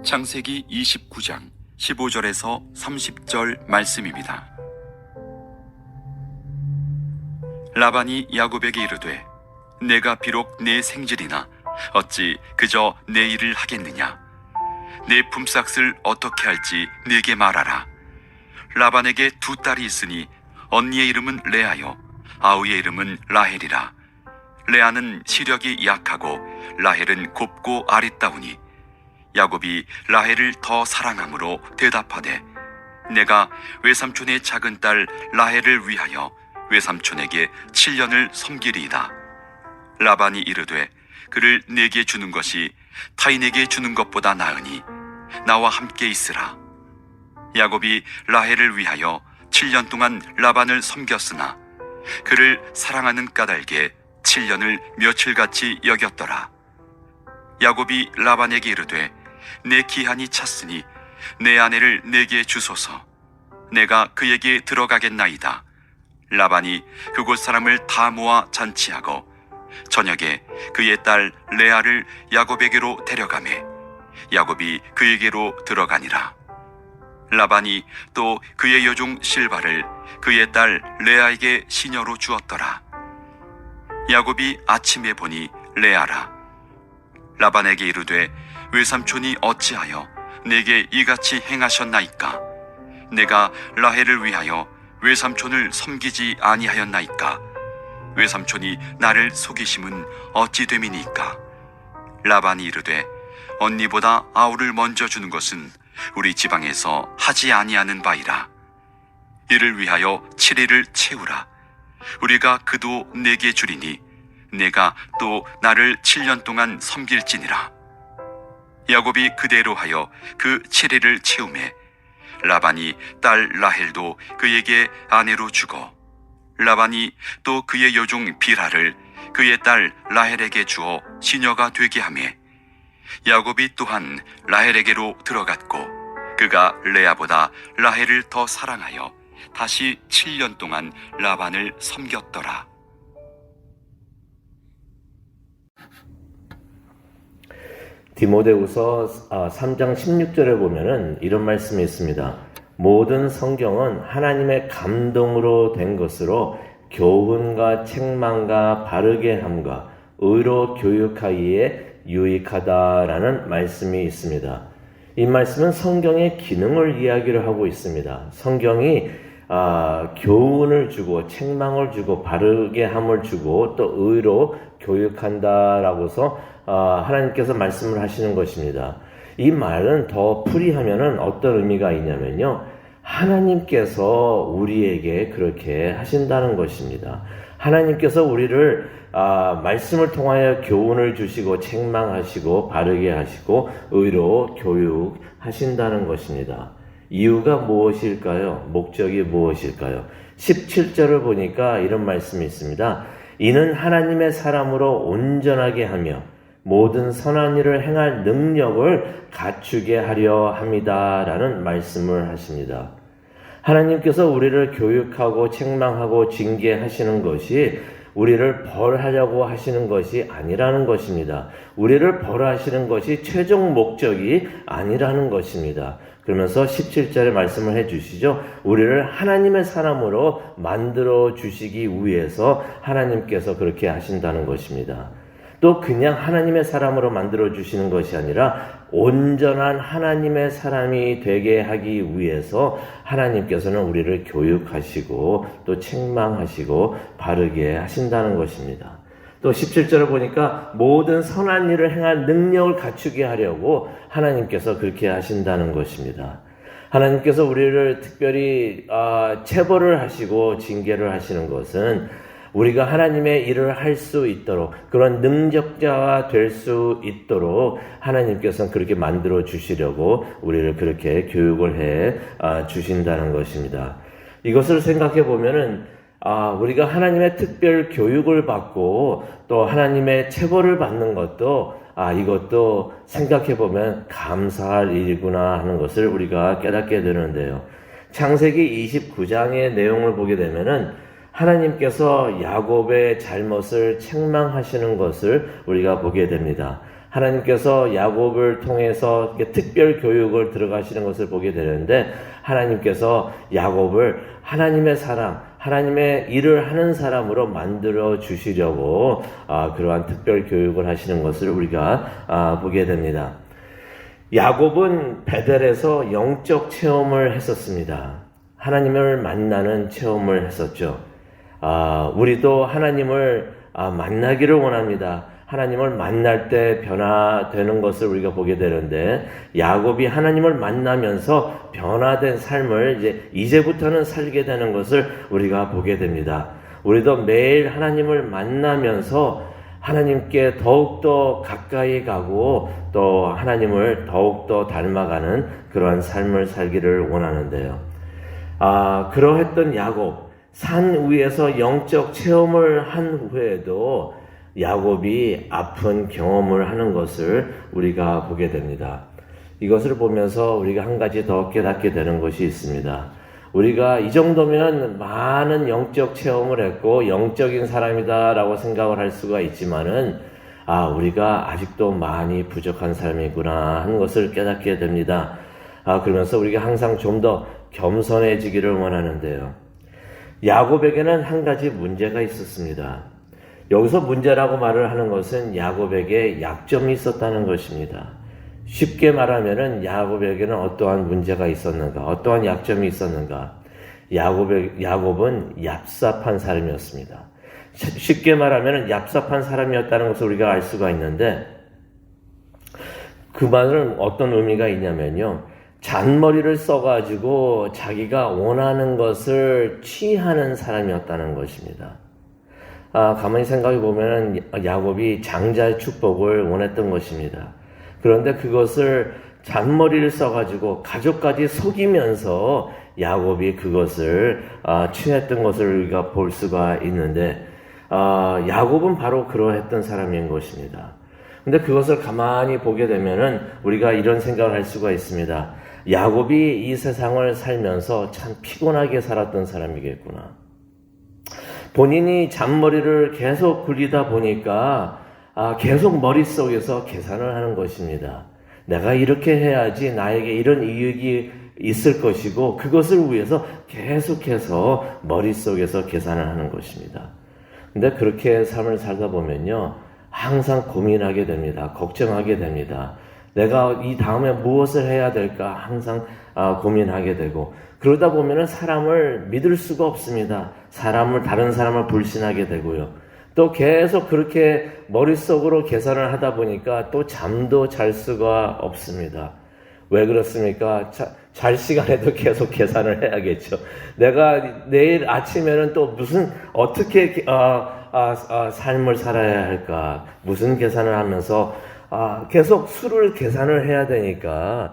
창세기 29장 15절에서 30절 말씀입니다. 라반이 야곱에게 이르되 내가 비록 내 생질이나 어찌 그저 내 일을 하겠느냐. 내 품삯을 어떻게 할지 네게 말하라. 라반에게 두 딸이 있으니 언니의 이름은 레아요 아우의 이름은 라헬이라. 레아는 시력이 약하고 라헬은 곱고 아리따우니 야곱이 라헬을 더 사랑함으로 대답하되 내가 외삼촌의 작은 딸 라헬을 위하여 외삼촌에게 7년을 섬기리이다. 라반이 이르되 그를 내게 주는 것이 타인에게 주는 것보다 나으니 나와 함께 있으라. 야곱이 라헬을 위하여 7년 동안 라반을 섬겼으나 그를 사랑하는 까닭에 7년을 며칠같이 여겼더라. 야곱이 라반에게 이르되 내 기한이 찼으니 내 아내를 내게 주소서. 내가 그에게 들어가겠나이다. 라반이 그곳 사람을 다 모아 잔치하고 저녁에 그의 딸 레아를 야곱에게로 데려가매 야곱이 그에게로 들어가니라. 라반이 또 그의 여종 실바를 그의 딸 레아에게 시녀로 주었더라. 야곱이 아침에 보니 레아라. 라반에게 이르되 외삼촌이 어찌하여 내게 이같이 행하셨나이까. 내가 라헬을 위하여 외삼촌을 섬기지 아니하였나이까. 외삼촌이 나를 속이심은 어찌 됨이니까. 라반이 이르되 언니보다 아우를 먼저 주는 것은 우리 지방에서 하지 아니하는 바이라. 이를 위하여 7일을 채우라. 우리가 그도 내게 주리니 내가 또 나를 7년 동안 섬길지니라. 야곱이 그대로 하여 그 7일을 채우매 라반이 딸 라헬도 그에게 아내로 주고 라반이 또 그의 여종 빌하를 그의 딸 라헬에게 주어 시녀가 되게 하매 야곱이 또한 라헬에게로 들어갔고 그가 레아보다 라헬을 더 사랑하여 다시 7년 동안 라반을 섬겼더라. 디모데후서 3장 16절에 보면은 이런 말씀이 있습니다. 모든 성경은 하나님의 감동으로 된 것으로 교훈과 책망과 바르게 함과 의로 교육하기에 유익하다라는 말씀이 있습니다. 이 말씀은 성경의 기능을 이야기를 하고 있습니다. 성경이 교훈을 주고 책망을 주고 바르게 함을 주고 또 의로 교육한다라고서 하나님께서 말씀을 하시는 것입니다. 이 말은 더 풀이하면은 어떤 의미가 있냐면요. 하나님께서 우리에게 그렇게 하신다는 것입니다. 하나님께서 우리를 말씀을 통하여 교훈을 주시고 책망하시고 바르게 하시고 의로 교육하신다는 것입니다. 이유가 무엇일까요? 목적이 무엇일까요? 17절을 보니까 이런 말씀이 있습니다. 이는 하나님의 사람으로 온전하게 하며 모든 선한 일을 행할 능력을 갖추게 하려 함이다라는 말씀을 하십니다. 하나님께서 우리를 교육하고 책망하고 징계하시는 것이 우리를 벌하려고 하시는 것이 아니라는 것입니다. 우리를 벌하시는 것이 최종 목적이 아니라는 것입니다. 그러면서 17절에 말씀을 해주시죠. 우리를 하나님의 사람으로 만들어 주시기 위해서 하나님께서 그렇게 하신다는 것입니다. 또 그냥 하나님의 사람으로 만들어 주시는 것이 아니라 온전한 하나님의 사람이 되게 하기 위해서 하나님께서는 우리를 교육하시고 또 책망하시고 바르게 하신다는 것입니다. 또 17절을 보니까 모든 선한 일을 행할 능력을 갖추게 하려고 하나님께서 그렇게 하신다는 것입니다. 하나님께서 우리를 특별히 체벌을 하시고 징계를 하시는 것은 우리가 하나님의 일을 할 수 있도록 그런 능력자가 될 수 있도록 하나님께서는 그렇게 만들어 주시려고 우리를 그렇게 교육을 해 주신다는 것입니다. 이것을 생각해 보면은 우리가 하나님의 특별 교육을 받고 또 하나님의 체벌을 받는 것도 이것도 생각해 보면 감사할 일이구나 하는 것을 우리가 깨닫게 되는데요. 창세기 29장의 내용을 보게 되면은 하나님께서 야곱의 잘못을 책망하시는 것을 우리가 보게 됩니다. 하나님께서 야곱을 통해서 특별 교육을 들어가시는 것을 보게 되는데, 하나님께서 야곱을 하나님의 사람, 하나님의 일을 하는 사람으로 만들어 주시려고 그러한 특별 교육을 하시는 것을 우리가 보게 됩니다. 야곱은 베델에서 영적 체험을 했었습니다. 하나님을 만나는 체험을 했었죠. 우리도 하나님을 만나기를 원합니다. 하나님을 만날 때 변화되는 것을 우리가 보게 되는데, 야곱이 하나님을 만나면서 변화된 삶을 이제부터는 살게 되는 것을 우리가 보게 됩니다. 우리도 매일 하나님을 만나면서 하나님께 더욱더 가까이 가고 또 하나님을 더욱더 닮아가는 그러한 삶을 살기를 원하는데요. 그러했던 야곱, 산 위에서 영적 체험을 한 후에도 야곱이 아픈 경험을 하는 것을 우리가 보게 됩니다. 이것을 보면서 우리가 한 가지 더 깨닫게 되는 것이 있습니다. 우리가 이 정도면 많은 영적 체험을 했고 영적인 사람이다라고 생각을 할 수가 있지만은 우리가 아직도 많이 부족한 사람이구나 하는 것을 깨닫게 됩니다. 그러면서 우리가 항상 좀 더 겸손해지기를 원하는데요. 야곱에게는 한 가지 문제가 있었습니다. 여기서 문제라고 말을 하는 것은 야곱에게 약점이 있었다는 것입니다. 쉽게 말하면은 야곱에게는 어떠한 문제가 있었는가, 어떠한 약점이 있었는가. 야곱은 얍삽한 사람이었습니다. 쉽게 말하면은 얍삽한 사람이었다는 것을 우리가 알 수가 있는데, 그 말은 어떤 의미가 있냐면요, 잔머리를 써가지고 자기가 원하는 것을 취하는 사람이었다는 것입니다. 가만히 생각해 보면 야곱이 장자의 축복을 원했던 것입니다. 그런데 그것을 잔머리를 써가지고 가족까지 속이면서 야곱이 그것을 취했던 것을 우리가 볼 수가 있는데, 야곱은 바로 그러했던 사람인 것입니다. 근데 그것을 가만히 보게 되면은 우리가 이런 생각을 할 수가 있습니다. 야곱이 이 세상을 살면서 참 피곤하게 살았던 사람이겠구나. 본인이 잔머리를 계속 굴리다 보니까 계속 머릿속에서 계산을 하는 것입니다. 내가 이렇게 해야지 나에게 이런 이익이 있을 것이고, 그것을 위해서 계속해서 머릿속에서 계산을 하는 것입니다. 근데 그렇게 삶을 살다 보면요, 항상 고민하게 됩니다. 걱정하게 됩니다. 내가 이 다음에 무엇을 해야 될까 항상 고민하게 되고, 그러다 보면은 사람을 믿을 수가 없습니다. 다른 사람을 불신하게 되고요. 또 계속 그렇게 머릿속으로 계산을 하다 보니까 또 잠도 잘 수가 없습니다. 왜 그렇습니까? 잘 시간에도 계속 계산을 해야겠죠. 내가 내일 아침에는 또 어떻게 삶을 살아야 할까? 무슨 계산을 하면서 계속 수를 계산을 해야 되니까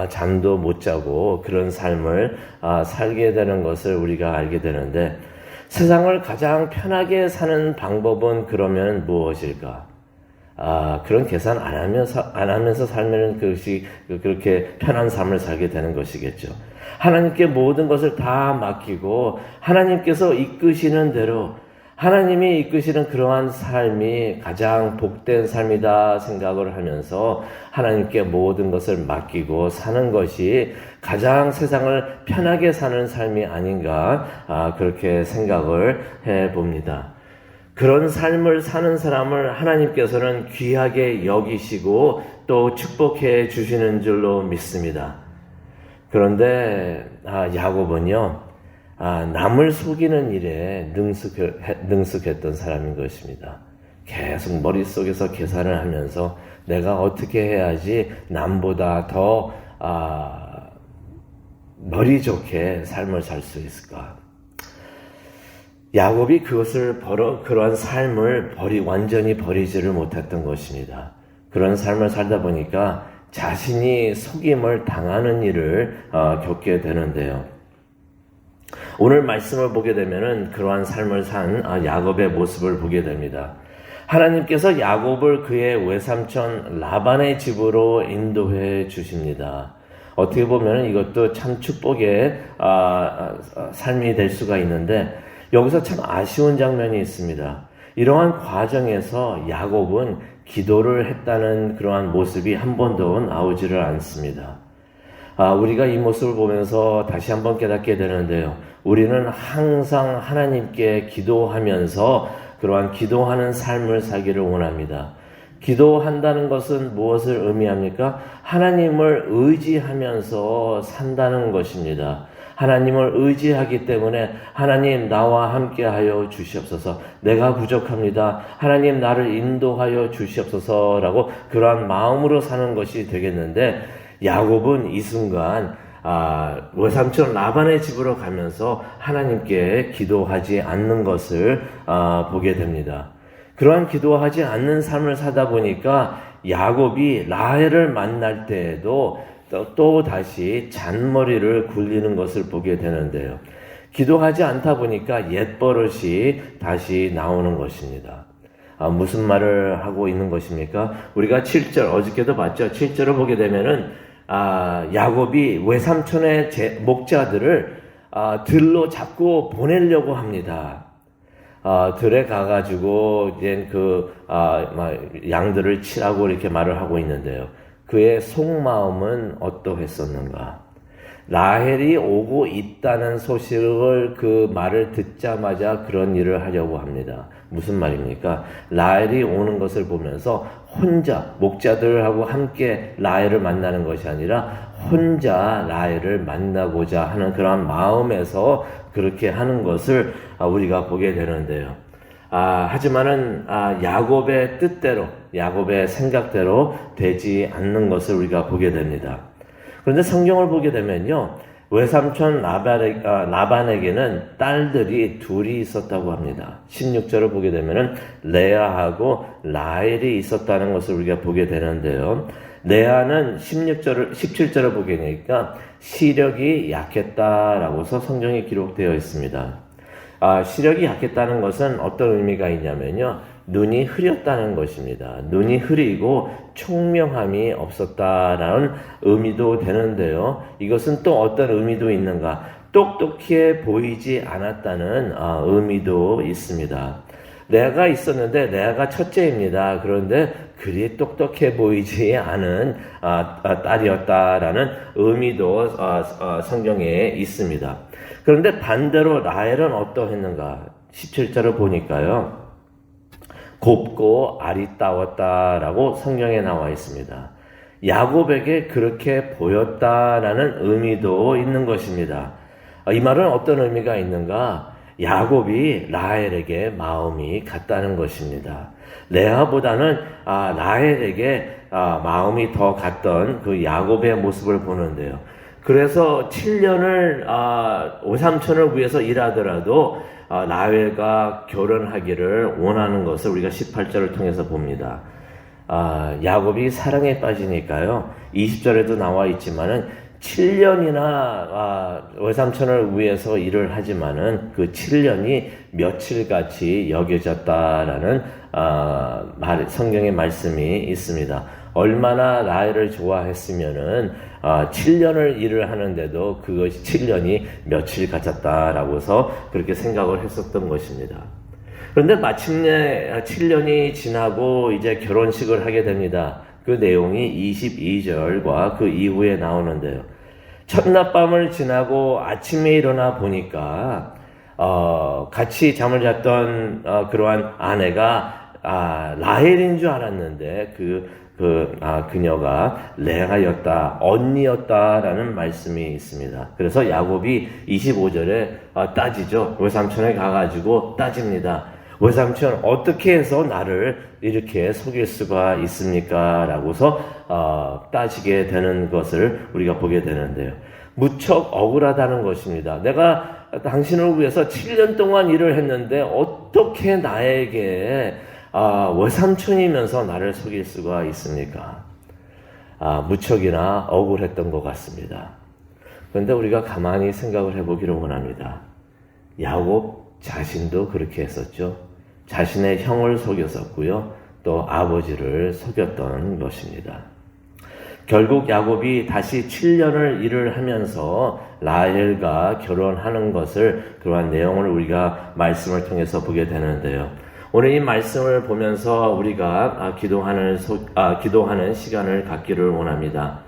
잠도 못 자고 그런 삶을 살게 되는 것을 우리가 알게 되는데, 세상을 가장 편하게 사는 방법은 그러면 무엇일까? 그런 계산 안 하면서 살면 그것이 그렇게 편한 삶을 살게 되는 것이겠죠. 하나님께 모든 것을 다 맡기고 하나님께서 이끄시는 대로, 하나님이 이끄시는 그러한 삶이 가장 복된 삶이다 생각을 하면서 하나님께 모든 것을 맡기고 사는 것이 가장 세상을 편하게 사는 삶이 아닌가, 그렇게 생각을 해봅니다. 그런 삶을 사는 사람을 하나님께서는 귀하게 여기시고 또 축복해 주시는 줄로 믿습니다. 그런데 야곱은요, 남을 속이는 일에 능숙했던 사람인 것입니다. 계속 머릿속에서 계산을 하면서 내가 어떻게 해야지 남보다 더 머리 좋게 삶을 살 수 있을까? 야곱이 그러한 삶을 완전히 버리지를 못했던 것입니다. 그런 삶을 살다 보니까 자신이 속임을 당하는 일을 겪게 되는데요. 오늘 말씀을 보게 되면은 그러한 삶을 산 야곱의 모습을 보게 됩니다. 하나님께서 야곱을 그의 외삼촌 라반의 집으로 인도해 주십니다. 어떻게 보면 이것도 참 축복의 삶이 될 수가 있는데, 여기서 참 아쉬운 장면이 있습니다. 이러한 과정에서 야곱은 기도를 했다는 그러한 모습이 한 번도 나오지를 않습니다. 우리가 이 모습을 보면서 다시 한번 깨닫게 되는데요. 우리는 항상 하나님께 기도하면서 그러한 기도하는 삶을 살기를 원합니다. 기도한다는 것은 무엇을 의미합니까? 하나님을 의지하면서 산다는 것입니다. 하나님을 의지하기 때문에 하나님 나와 함께하여 주시옵소서. 내가 부족합니다. 하나님 나를 인도하여 주시옵소서라고 그러한 마음으로 사는 것이 되겠는데 야곱은 이 순간 외삼촌 라반의 집으로 가면서 하나님께 기도하지 않는 것을 보게 됩니다. 그러한 기도하지 않는 삶을 사다 보니까 야곱이 라헬을 만날 때에도 또 다시 잔머리를 굴리는 것을 보게 되는데요. 기도하지 않다 보니까 옛버릇이 다시 나오는 것입니다. 무슨 말을 하고 있는 것입니까? 우리가 7절, 어저께도 봤죠? 7절을 보게 되면은 야곱이 외삼촌의 목자들을 들로 잡고 보내려고 합니다. 들에 가가지고 이제 양들을 치라고 이렇게 말을 하고 있는데요. 그의 속마음은 어떠했었는가? 라헬이 오고 있다는 소식을 그 말을 듣자마자 그런 일을 하려고 합니다. 무슨 말입니까? 라헬이 오는 것을 보면서 혼자 목자들하고 함께 라헬을 만나는 것이 아니라 혼자 라헬을 만나고자 하는 그런 마음에서 그렇게 하는 것을 우리가 보게 되는데요. 하지만은 야곱의 뜻대로, 야곱의 생각대로 되지 않는 것을 우리가 보게 됩니다. 그런데 성경을 보게 되면요, 외삼촌 라반에게는 딸들이 둘이 있었다고 합니다. 16절을 보게 되면은 레아하고 라헬이 있었다는 것을 우리가 보게 되는데요. 레아는 17절을 보게 되니까 시력이 약했다라고서 성경에 기록되어 있습니다. 시력이 약했다는 것은 어떤 의미가 있냐면요. 눈이 흐렸다는 것입니다. 눈이 흐리고 총명함이 없었다라는 의미도 되는데요. 이것은 또 어떤 의미도 있는가? 똑똑해 보이지 않았다는 의미도 있습니다. 레아가 있었는데 레아가 첫째입니다. 그런데 그리 똑똑해 보이지 않은 딸이었다라는 의미도 성경에 있습니다. 그런데 반대로 라헬은 어떠했는가? 17절을 보니까요. 곱고 아리따웠다라고 성경에 나와 있습니다. 야곱에게 그렇게 보였다라는 의미도 있는 것입니다. 이 말은 어떤 의미가 있는가? 야곱이 라헬에게 마음이 갔다는 것입니다. 레아보다는 라헬에게 마음이 더 갔던 그 야곱의 모습을 보는데요. 그래서 7년을 오삼촌을 위해서 일하더라도 라헬과 결혼하기를 원하는 것을 우리가 18절을 통해서 봅니다. 야곱이 사랑에 빠지니까요. 20절에도 나와 있지만은 7년이나 외삼촌을 위해서 일을 하지만은 그 7년이 며칠같이 여겨졌다라는 성경의 말씀이 있습니다. 얼마나 라헬을 좋아했으면은 7년을 일을 하는데도 그것이 7년이 며칠 같았다라고서 그렇게 생각을 했었던 것입니다. 그런데 마침내 7년이 지나고 이제 결혼식을 하게 됩니다. 그 내용이 22절과 그 이후에 나오는데요. 첫낮밤을 지나고 아침에 일어나 보니까 같이 잠을 잤던 그러한 아내가 라헬인 줄 알았는데 그녀가 레아였다, 언니였다라는 말씀이 있습니다. 그래서 야곱이 25절에 따지죠. 외삼촌에 가가지고 따집니다. 외삼촌 어떻게 해서 나를 이렇게 속일 수가 있습니까? 라고서 따지게 되는 것을 우리가 보게 되는데요. 무척 억울하다는 것입니다. 내가 당신을 위해서 7년 동안 일을 했는데 어떻게 나에게 외삼촌이면서 나를 속일 수가 있습니까? 무척이나 억울했던 것 같습니다. 그런데 우리가 가만히 생각을 해보기를 원합니다. 야곱 자신도 그렇게 했었죠. 자신의 형을 속였었고요. 또 아버지를 속였던 것입니다. 결국 야곱이 다시 7년을 일을 하면서 라헬과 결혼하는 것을 그러한 내용을 우리가 말씀을 통해서 보게 되는데요. 오늘 이 말씀을 보면서 우리가 기도하는 시간을 갖기를 원합니다.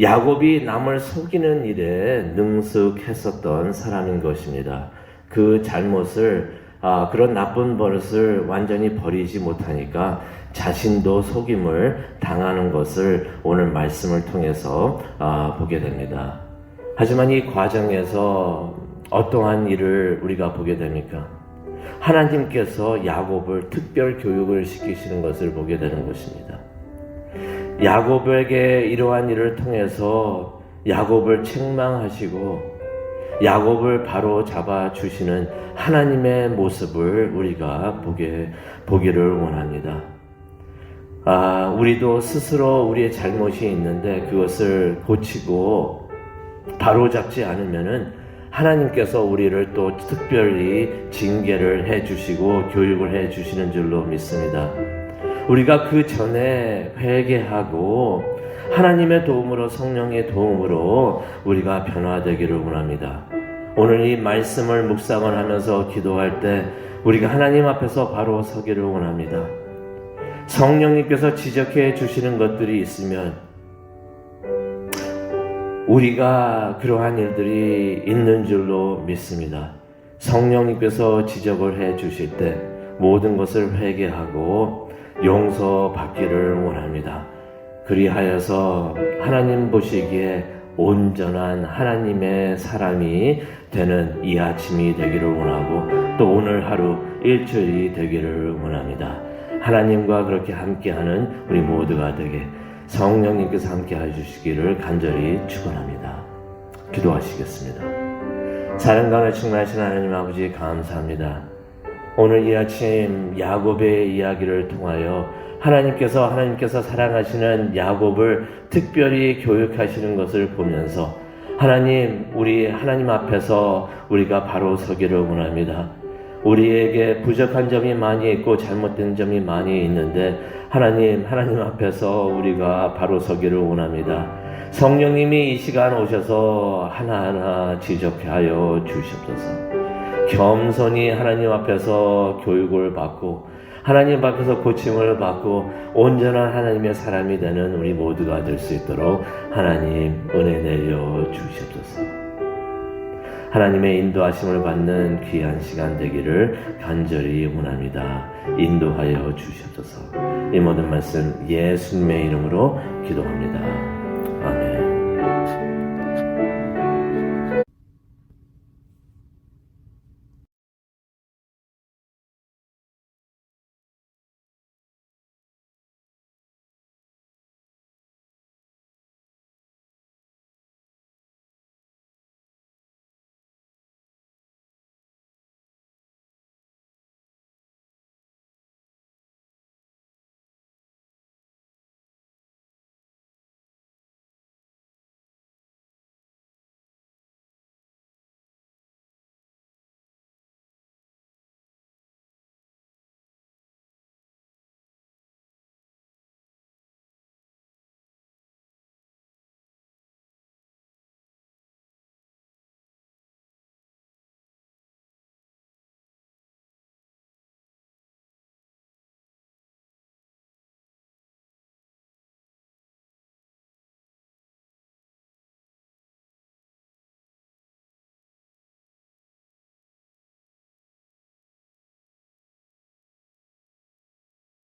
야곱이 남을 속이는 일에 능숙했었던 사람인 것입니다. 그 잘못을 그런 나쁜 버릇을 완전히 버리지 못하니까 자신도 속임을 당하는 것을 오늘 말씀을 통해서 보게 됩니다. 하지만 이 과정에서 어떠한 일을 우리가 보게 됩니까? 하나님께서 야곱을 특별 교육을 시키시는 것을 보게 되는 것입니다. 야곱에게 이러한 일을 통해서 야곱을 책망하시고 야곱을 바로 잡아 주시는 하나님의 모습을 우리가 보기를 원합니다. 우리도 스스로 우리의 잘못이 있는데 그것을 고치고 바로 잡지 않으면은 하나님께서 우리를 또 특별히 징계를 해 주시고 교육을 해 주시는 줄로 믿습니다. 우리가 그 전에 회개하고 하나님의 도움으로, 성령의 도움으로 우리가 변화되기를 원합니다. 오늘 이 말씀을 묵상을 하면서 기도할 때 우리가 하나님 앞에서 바로 서기를 원합니다. 성령님께서 지적해 주시는 것들이 있으면 우리가 그러한 일들이 있는 줄로 믿습니다. 성령님께서 지적을 해 주실 때 모든 것을 회개하고 용서받기를 원합니다. 그리하여서 하나님 보시기에 온전한 하나님의 사람이 되는 이 아침이 되기를 원하고 또 오늘 하루 일주일이 되기를 원합니다. 하나님과 그렇게 함께하는 우리 모두가 되게 성령님께서 함께 해주시기를 간절히 축원합니다. 기도하시겠습니다. 사랑과 충만하신 하나님 아버지 감사합니다. 오늘 이 아침 야곱의 이야기를 통하여 하나님께서 사랑하시는 야곱을 특별히 교육하시는 것을 보면서 우리 하나님 앞에서 우리가 바로 서기를 원합니다. 우리에게 부족한 점이 많이 있고 잘못된 점이 많이 있는데 하나님 앞에서 우리가 바로 서기를 원합니다. 성령님이 이 시간 오셔서 하나하나 지적하여 주시옵소서. 겸손히 하나님 앞에서 교육을 받고 하나님 앞에서 고침을 받고 온전한 하나님의 사람이 되는 우리 모두가 될 수 있도록 하나님 은혜 내려 주시옵소서. 하나님의 인도하심을 받는 귀한 시간 되기를 간절히 원합니다. 인도하여 주시옵소서. 이 모든 말씀 예수님의 이름으로 기도합니다. 아멘.